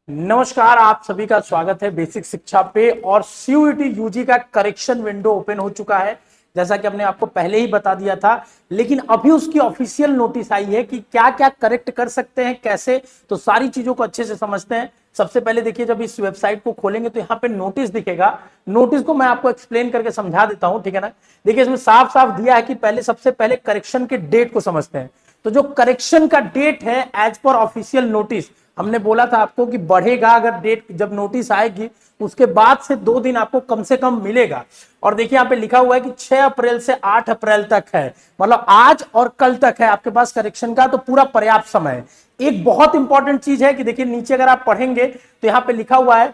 नमस्कार, आप सभी का स्वागत है बेसिक शिक्षा पे। और सीयूईटी यूजी का करेक्शन विंडो ओपन हो चुका है, जैसा कि हमने आपको पहले ही बता दिया था। लेकिन अभी उसकी ऑफिशियल नोटिस आई है कि क्या क्या करेक्ट कर सकते हैं, कैसे। तो सारी चीजों को अच्छे से समझते हैं। सबसे पहले देखिए, जब इस वेबसाइट को खोलेंगे तो यहाँ पे नोटिस दिखेगा। नोटिस को मैं आपको एक्सप्लेन करके समझा देता हूं, ठीक है ना। देखिए, इसमें साफ साफ दिया है कि पहले सबसे पहले करेक्शन के डेट को समझते हैं। तो जो करेक्शन का डेट है एज पर ऑफिशियल नोटिस, हमने बोला था आपको कि बढ़ेगा अगर डेट, जब नोटिस आएगी उसके बाद से 2 दिन आपको कम से कम मिलेगा। और देखिए यहाँ पे लिखा हुआ है कि 6 अप्रैल से 8 अप्रैल तक है, मतलब आज और कल तक है आपके पास करेक्शन का, तो पूरा पर्याप्त समय है। एक बहुत इंपॉर्टेंट चीज है कि देखिए नीचे अगर आप पढ़ेंगे तो यहाँ पे लिखा हुआ है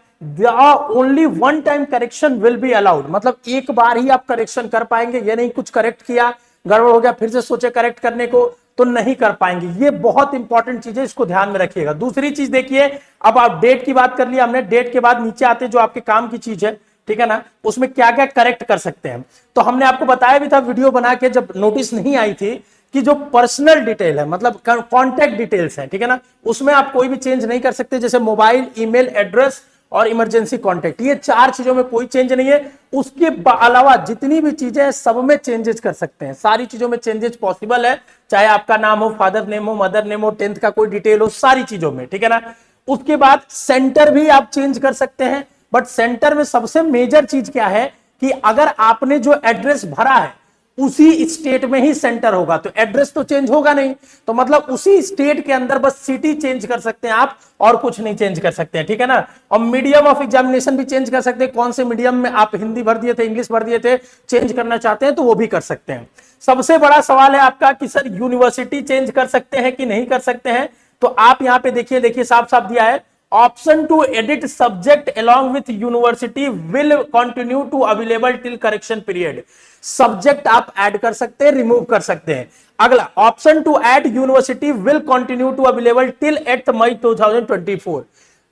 only one time correction will be allowed, मतलब एक बार ही आप करेक्शन कर पाएंगे। ये नहीं कुछ करेक्ट किया, गड़बड़ हो गया, फिर से सोचे करेक्ट करने को, तो नहीं कर पाएंगे। ये बहुत इंपॉर्टेंट चीज है, इसको ध्यान में रखिएगा। दूसरी चीज देखिए, अब आप डेट की बात कर लिया हमने, डेट के बाद नीचे आते जो आपके काम की चीज है, ठीक है ना, उसमें क्या क्या करेक्ट कर सकते हैं। तो हमने आपको बताया भी था वीडियो बना के, जब नोटिस नहीं आई थी, कि जो पर्सनल डिटेल है, मतलब कॉन्टैक्ट डिटेल्स है, ठीक है ना, उसमें आप कोई भी चेंज नहीं कर सकते। जैसे मोबाइल, ईमेल एड्रेस और इमरजेंसी कांटेक्ट, ये 4 चीजों में कोई चेंज नहीं है। उसके अलावा जितनी भी चीजें हैं सब में चेंजेस कर सकते हैं, सारी चीजों में चेंजेस पॉसिबल है। चाहे आपका नाम हो, फादर नेम हो, मदर नेम हो, 10th का कोई डिटेल हो, सारी चीजों में, ठीक है ना। उसके बाद सेंटर भी आप चेंज कर सकते हैं, बट सेंटर में सबसे मेजर चीज क्या है कि अगर आपने जो एड्रेस भरा है उसी स्टेट में ही सेंटर होगा, तो एड्रेस तो चेंज होगा नहीं। तो मतलब उसी स्टेट के अंदर बस सिटी चेंज कर सकते हैं आप, और कुछ नहीं चेंज कर सकते हैं, ठीक है ना। और मीडियम ऑफ एग्जामिनेशन भी चेंज कर सकते हैं, कौन से मीडियम में आप हिंदी भर दिए थे, इंग्लिश भर दिए थे, चेंज करना चाहते हैं तो वो भी कर सकते हैं। सबसे बड़ा सवाल है आपका कि सर यूनिवर्सिटी चेंज कर सकते हैं कि नहीं कर सकते हैं। तो आप यहां पे देखिए, देखिए साफ साफ दिया है, option to edit subject along with university will continue to available till correction period. Subject आप ऐड कर सकते हैं, रिमूव कर सकते हैं। अगला option to add university will continue to available till 8 May 2024।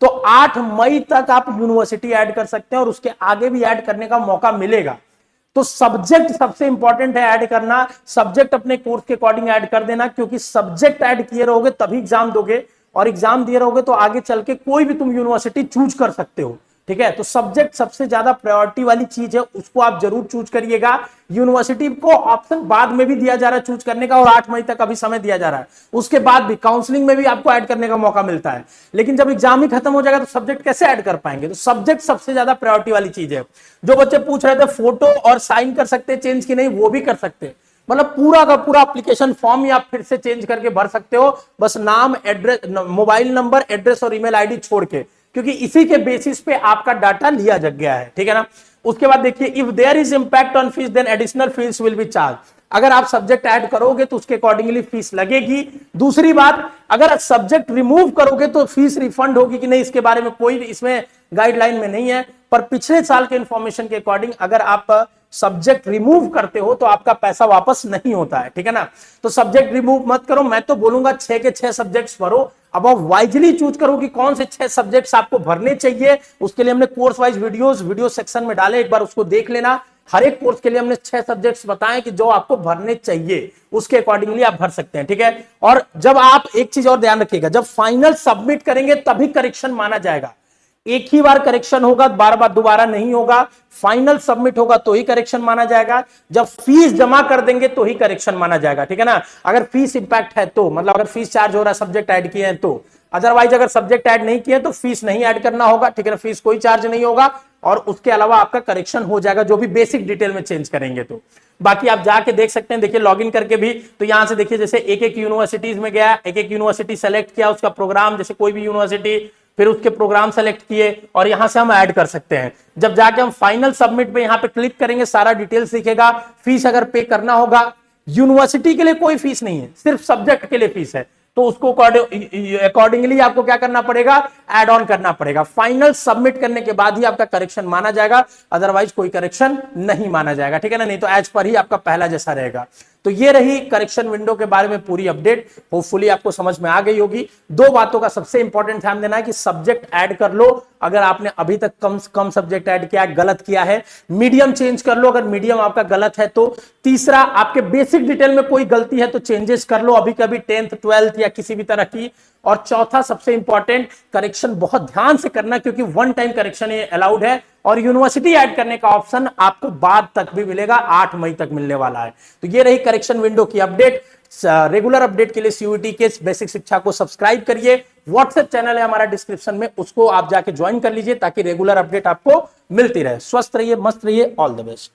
तो 8 मई तक आप यूनिवर्सिटी ऐड कर सकते हैं और उसके आगे भी ऐड करने का मौका मिलेगा। तो सब्जेक्ट सबसे इंपॉर्टेंट है ऐड करना। सब्जेक्ट अपने कोर्स के अकॉर्डिंग ऐड कर देना, क्योंकि सब्जेक्ट ऐड किए रहोगे तभी एग्जाम दोगे, और एग्जाम दिए रहोगे तो आगे चल के कोई भी तुम यूनिवर्सिटी चूज कर सकते हो, ठीक है। तो सब्जेक्ट सबसे ज्यादा प्रायोरिटी वाली चीज है, उसको आप जरूर चूज करिएगा। यूनिवर्सिटी को ऑप्शन बाद में भी दिया जा रहा है चूज करने का, और 8 मई तक अभी समय दिया जा रहा है। उसके बाद भी काउंसलिंग में भी आपको ऐड करने का मौका मिलता है। लेकिन जब एग्जाम ही खत्म हो जाएगा तो सब्जेक्ट कैसे ऐड कर पाएंगे। तो सब्जेक्ट सबसे ज्यादा प्रायोरिटी वाली चीज है। जो बच्चे पूछ रहे थे फोटो और साइन कर सकते चेंज की नहीं, वो भी कर सकते। मतलब पूरा का पूरा एप्लीकेशन फॉर्म ही आप फिर से चेंज करके भर सकते हो, बस नाम, एड्रेस, मोबाइल नंबर, एड्रेस और ईमेल आईडी छोड़ के, क्योंकि इसी के बेसिस पे आपका डाटा लिया जा गया है, ठीक है ना। उसके बाद देखिए, if there is impact on fees then additional fees will be charge. अगर आप सब्जेक्ट ऐड करोगे तो उसके अकॉर्डिंगली फीस लगेगी। दूसरी बात, अगर सब्जेक्ट रिमूव करोगे तो फीस रिफंड होगी कि नहीं, इसके बारे में कोई इसमें गाइडलाइन में नहीं है। पर पिछले साल के इंफॉर्मेशन के अकॉर्डिंग अगर आप सब्जेक्ट रिमूव करते हो तो आपका पैसा वापस नहीं होता है, ठीक है ना। तो सब्जेक्ट रिमूव मत करो, मैं तो बोलूंगा 6 के 6 सब्जेक्ट्स भरो। अब आप वाइजली चूज करो कि कौन से 6 सब्जेक्ट्स आपको भरने चाहिए। उसके लिए हमने कोर्स वाइज वीडियो सेक्शन में डाले, एक बार उसको देख लेना। हर एक कोर्स के लिए हमने 6 सब्जेक्ट्स बताए कि जो आपको भरने चाहिए, उसके अकॉर्डिंगली आप भर सकते हैं, ठीक है। और जब आप, एक चीज और ध्यान रखिएगा, जब फाइनल सबमिट करेंगे तभी करेक्शन माना जाएगा। एक ही बार करेक्शन होगा, बार बार दोबारा नहीं होगा। फाइनल सबमिट होगा तो ही करेक्शन माना जाएगा। जब फीस जमा कर देंगे तो ही करेक्शन माना जाएगा, ठीक है ना। अगर फीस इंपैक्ट है तो, मतलब अगर फीस चार्ज हो रहा है, सब्जेक्ट ऐड किए हैं तो। अदरवाइज अगर सब्जेक्ट ऐड नहीं किए तो फीस नहीं ऐड करना होगा, ठीक है ना। फीस कोई चार्ज नहीं होगा, और उसके अलावा आपका करेक्शन हो जाएगा जो भी बेसिक डिटेल में चेंज करेंगे तो। बाकी आप जाके देख सकते हैं, देखिए लॉगिन करके भी। तो यहां से देखिए, जैसे एक एक यूनिवर्सिटीज में गया, एक एक यूनिवर्सिटी सेलेक्ट किया, उसका प्रोग्राम, जैसे कोई भी यूनिवर्सिटी, फिर उसके प्रोग्राम सेलेक्ट किए, और यहां से हम ऐड कर सकते हैं। जब जाके हम फाइनल सबमिट पे यहां पे क्लिक करेंगे, सारा डिटेल्स दिखेगा। फीस अगर पे करना होगा, यूनिवर्सिटी के लिए कोई फीस नहीं है, सिर्फ सब्जेक्ट के लिए फीस है, तो उसको अकॉर्डिंगली आपको क्या करना पड़ेगा, ऐड ऑन करना पड़ेगा। फाइनल सबमिट करने के बाद ही आपका करेक्शन माना जाएगा, अदरवाइज कोई करेक्शन नहीं माना जाएगा, ठीक है ना। नहीं तो एज पर ही आपका पहला जैसा रहेगा। तो ये रही करेक्शन विंडो के बारे में पूरी अपडेट। होपफुली आपको समझ में आ गई होगी। दो बातों का सबसे इंपॉर्टेंट ध्यान देना है कि सब्जेक्ट ऐड कर लो अगर आपने अभी तक कम सब्जेक्ट ऐड किया है, गलत किया है। मीडियम चेंज कर लो अगर मीडियम आपका गलत है तो। तीसरा, आपके बेसिक डिटेल में कोई गलती है तो चेंजेस कर लो अभी कभी 10th 12th या किसी भी तरह की। और चौथा सबसे इंपॉर्टेंट, करेक्शन बहुत ध्यान से करना क्योंकि वन टाइम करेक्शन ये अलाउड है और यूनिवर्सिटी ऐड करने का ऑप्शन आपको बाद तक भी मिलेगा, 8 मई तक मिलने वाला है। तो ये रही करेक्शन विंडो की अपडेट। रेगुलर अपडेट के लिए सीयूईटी के बेसिक शिक्षा को सब्सक्राइब करिए। व्हाट्सएप चैनल है हमारा डिस्क्रिप्शन में, उसको आप जाके ज्वाइन कर लीजिए ताकि रेगुलर अपडेट आपको मिलती रहे। स्वस्थ रहिए, मस्त रहिए, ऑल द बेस्ट।